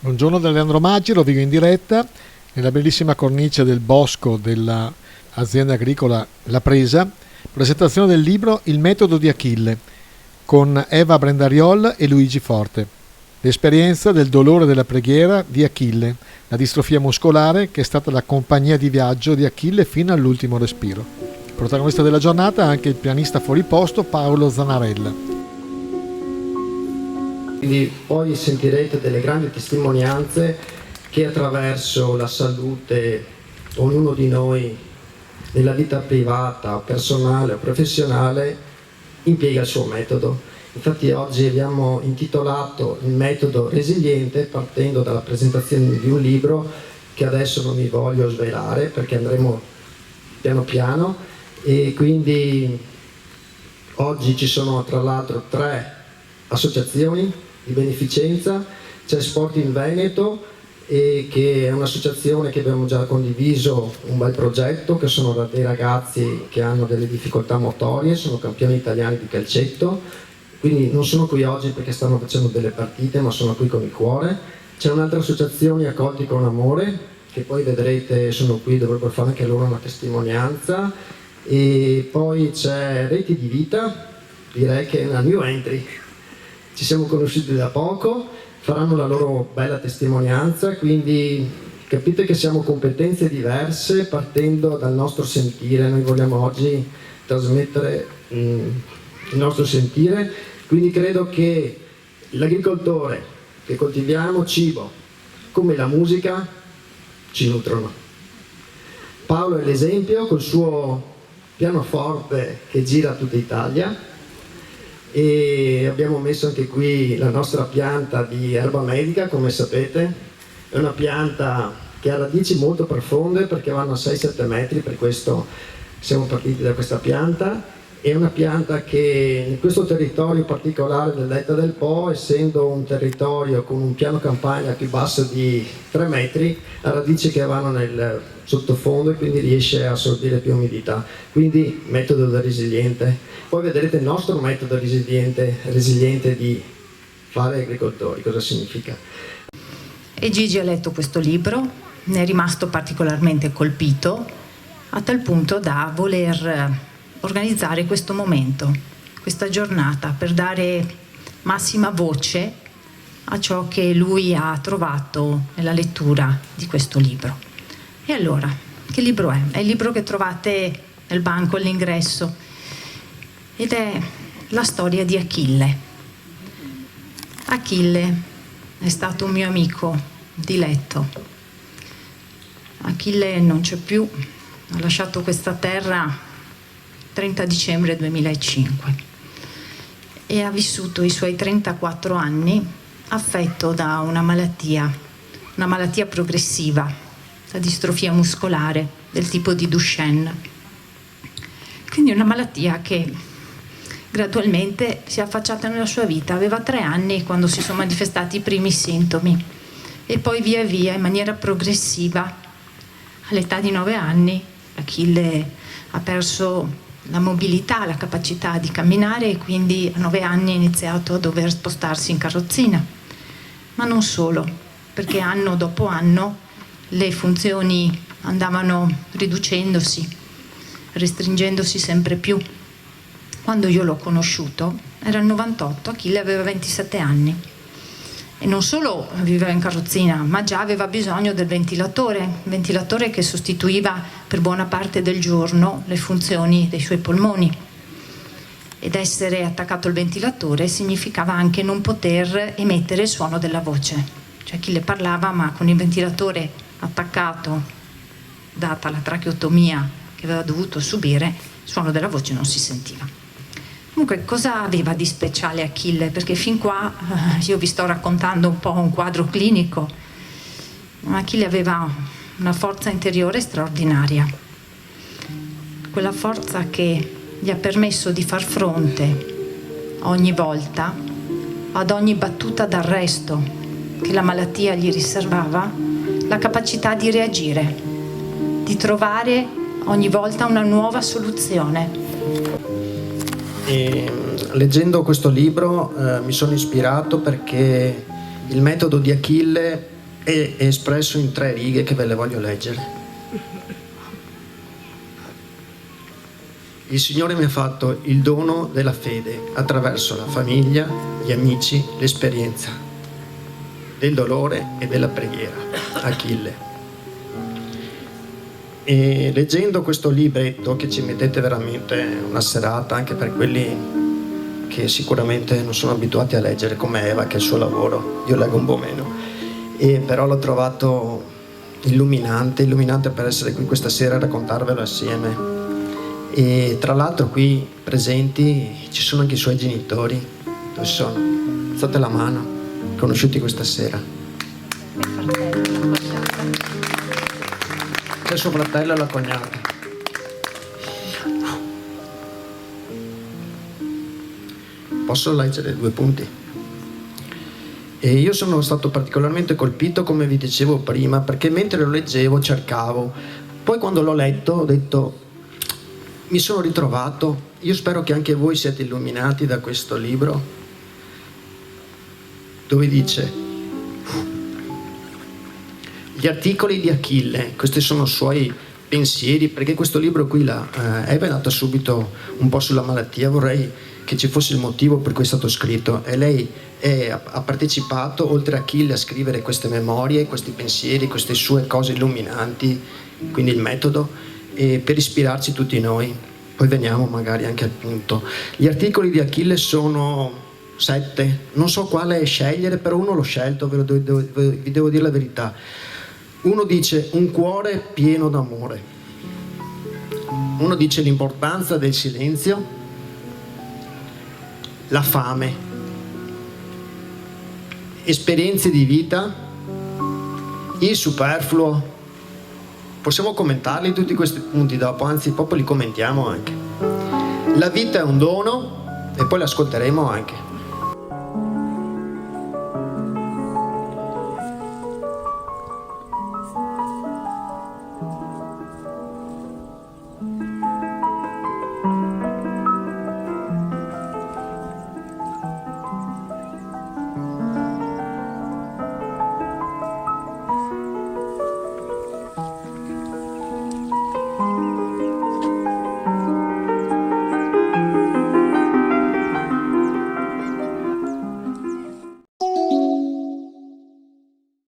Buongiorno da Leandro Maggi, lo vivo in diretta nella bellissima cornice del bosco dell'azienda agricola La Presa, presentazione del libro Il metodo di Achille con Eva Brendariol e Luigi Forte. L'esperienza del dolore della preghiera di Achille, la distrofia muscolare che è stata la compagnia di viaggio di Achille fino all'ultimo respiro. Protagonista della giornata anche il pianista fuori posto Paolo Zanarella. Quindi poi sentirete delle grandi testimonianze che attraverso la salute ognuno di noi nella vita privata, personale o professionale impiega il suo metodo. Infatti oggi abbiamo intitolato il metodo resiliente partendo dalla presentazione di un libro che adesso non vi voglio svelare perché andremo piano piano, e quindi oggi ci sono tra l'altro 3 associazioni di beneficenza. C'è Sport in Veneto, che è un'associazione che abbiamo già condiviso un bel progetto, che sono dei ragazzi che hanno delle difficoltà motorie, sono campioni italiani di calcetto, quindi non sono qui oggi perché stanno facendo delle partite, ma sono qui con il cuore. C'è un'altra associazione, Accolti con Amore, che poi vedrete sono qui, dovrebbero fare anche loro una testimonianza, e poi c'è Reti di Vita, direi che è una new entry. Ci siamo conosciuti da poco, faranno la loro bella testimonianza, quindi capite che siamo competenze diverse partendo dal nostro sentire. Noi vogliamo oggi trasmettere il nostro sentire, quindi credo che l'agricoltore che coltiviamo, cibo, come la musica, ci nutrono. Paolo è l'esempio col suo pianoforte che gira tutta Italia, e abbiamo messo anche qui la nostra pianta di erba medica. Come sapete è una pianta che ha radici molto profonde perché vanno a 6-7 metri, per questo siamo partiti da questa pianta. È una pianta che in questo territorio particolare del Delta del Po, essendo un territorio con un piano campagna più basso di 3 metri, ha radici che vanno nel sottofondo e quindi riesce a assorbire più umidità. Quindi metodo da resiliente. Poi vedrete il nostro metodo resiliente di fare agricoltori, cosa significa. E Gigi ha letto questo libro, ne è rimasto particolarmente colpito, a tal punto da voler organizzare questo momento, questa giornata, per dare massima voce a ciò che lui ha trovato nella lettura di questo libro. E allora, che libro è? È il libro che trovate nel banco all'ingresso ed è la storia di Achille. Achille è stato un mio amico di letto. Achille non c'è più, ha lasciato questa terra 30 dicembre 2005 e ha vissuto i suoi 34 anni affetto da una malattia progressiva, la distrofia muscolare del tipo di Duchenne. Quindi una malattia che gradualmente si è affacciata nella sua vita. Aveva 3 anni quando si sono manifestati i primi sintomi e poi via via, in maniera progressiva, all'età di 9 anni, Achille ha perso la mobilità, la capacità di camminare, e quindi a 9 anni ha iniziato a dover spostarsi in carrozzina. Ma non solo, perché anno dopo anno le funzioni andavano riducendosi, restringendosi sempre più. Quando io l'ho conosciuto era il 98, Achille aveva 27 anni e non solo viveva in carrozzina, ma già aveva bisogno del ventilatore che sostituiva per buona parte del giorno le funzioni dei suoi polmoni. Ed essere attaccato al ventilatore significava anche non poter emettere il suono della voce. Cioè Achille parlava, ma con il ventilatore attaccato, data la tracheotomia che aveva dovuto subire, il suono della voce non si sentiva. Comunque, cosa aveva di speciale Achille? Perché fin qua io vi sto raccontando un po' un quadro clinico. Achille aveva una forza interiore straordinaria, quella forza che gli ha permesso di far fronte ogni volta ad ogni battuta d'arresto che la malattia gli riservava, la capacità di reagire, di trovare ogni volta una nuova soluzione. E, leggendo questo libro mi sono ispirato perché il metodo di Achille è espresso in 3 righe che ve le voglio leggere. Il Signore mi ha fatto il dono della fede attraverso la famiglia, gli amici, l'esperienza del dolore e della preghiera. Achille. E leggendo questo libretto, che ci mettete veramente una serata, anche per quelli che sicuramente non sono abituati a leggere come Eva, che è il suo lavoro, io leggo un po' meno, e però l'ho trovato illuminante per essere qui questa sera a raccontarvelo assieme. E tra l'altro qui presenti ci sono anche i suoi genitori. Dove sono? Alzate la mano, conosciuti questa sera. C'è suo fratello e la cognata. Posso leggere 2 punti? E io sono stato particolarmente colpito, come vi dicevo prima, perché mentre lo leggevo cercavo, poi quando l'ho letto ho detto: mi sono ritrovato. Io spero che anche voi siate illuminati da questo libro, dove dice: gli articoli di Achille. Questi sono suoi pensieri, perché questo libro qui è venuto subito un po' sulla malattia. Vorrei che ci fosse il motivo per cui è stato scritto, e lei ha partecipato, oltre a Achille, a scrivere queste memorie, questi pensieri, queste sue cose illuminanti, quindi il metodo, e per ispirarci tutti noi. Poi veniamo magari anche al punto. Gli articoli di Achille sono 7, non so quale scegliere, però uno l'ho scelto, vi devo dire la verità. Uno dice: un cuore pieno d'amore. Uno dice: l'importanza del silenzio, la fame, esperienze di vita, il superfluo. Possiamo commentarli tutti questi punti dopo, anzi proprio li commentiamo anche. La vita è un dono, e poi l'ascolteremo anche.